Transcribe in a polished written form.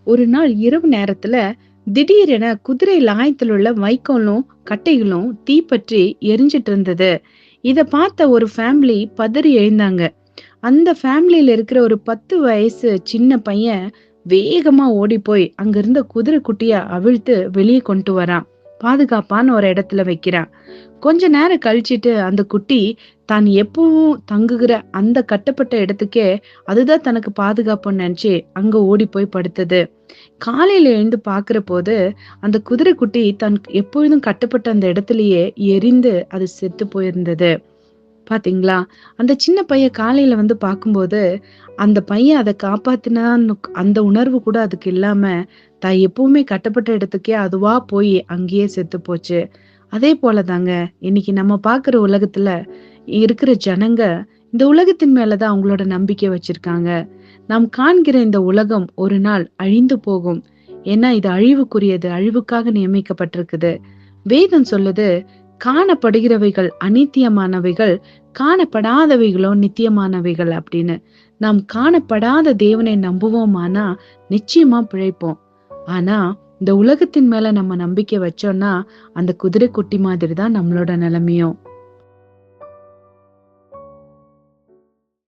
ஒரு நாள் இரவு நேரத்துல திடீரென குதிரை லாயத்தில் உள்ள வைக்கோலும் கட்டைகளும் தீப்பற்றி எரிஞ்சிட்டு இருந்தது. இத பார்த்த ஒரு ஃபேமிலி பதறி எழுந்தாங்க. அந்த ஃபேமிலில இருக்கிற ஒரு 10 வயசு சின்ன பையன் வேகமா ஓடி போய் அங்க இருந்த குதிரை குட்டிய அவிழ்த்து வெளியே கொண்டு வரான். பாதுகாப்பான ஒரு இடத்துல வைக்கிறான். கொஞ்ச நேரம் கழிச்சிட்டு அந்த குட்டி தான் எப்பவும் தங்குகிற அந்த கட்டப்பட்ட இடத்துக்கே அதுதான் தனக்கு பாதுகாப்புன்னு நினைச்சு அங்க ஓடி போய் படுத்தது. காலையில எழுந்து பாக்குற போது அந்த குதிரை குட்டி தன் எப்பொழுதும் கட்டப்பட்ட அந்த இடத்திலேயே எரிந்து அது செத்து போயிருந்தது. பாத்தீங்களா? அந்த சின்ன பையன் காலையில வந்து பாக்கும்போது, அந்த பையன் அத காப்பாத்துனான்னு அந்த உணர்வு கூட அதுக்கு இல்லாம, தான் எப்பவுமே கட்டப்பட்ட இடத்துக்கே அதுவா போய் அங்கேயே செத்து போச்சு. அதே போல தாங்க, இன்னைக்கு நம்ம பாக்குற உலகத்துல இருக்கிற ஜனங்க, இந்த உலகத்தின் மேல தான் அவங்களோட நம்பிக்கை வச்சிருக்காங்க. நாம் காண்கிற இந்த உலகம் ஒரு நாள் அழிந்து போகும். ஏன்னா இது அழிவுக்குரியது, அழிவுக்காக நியமிக்கப்பட்டிருக்குது. வேதம் சொல்லுது, காணப்படுகிறவைகள் அநித்தியமானவைகள், காணப்படாதவைகளோ நித்தியமானவைகள் அப்படின்னு. நாம் காணப்படாத தேவனை நம்புவோமானா நிச்சயமா பிழைப்போம். ஆனா இந்த உலகத்தின் மேல நம்ம நம்பிக்கை வச்சோம்னா அந்த குதிரை குட்டி மாதிரி தான் நம்மளோட நிலைமையும்.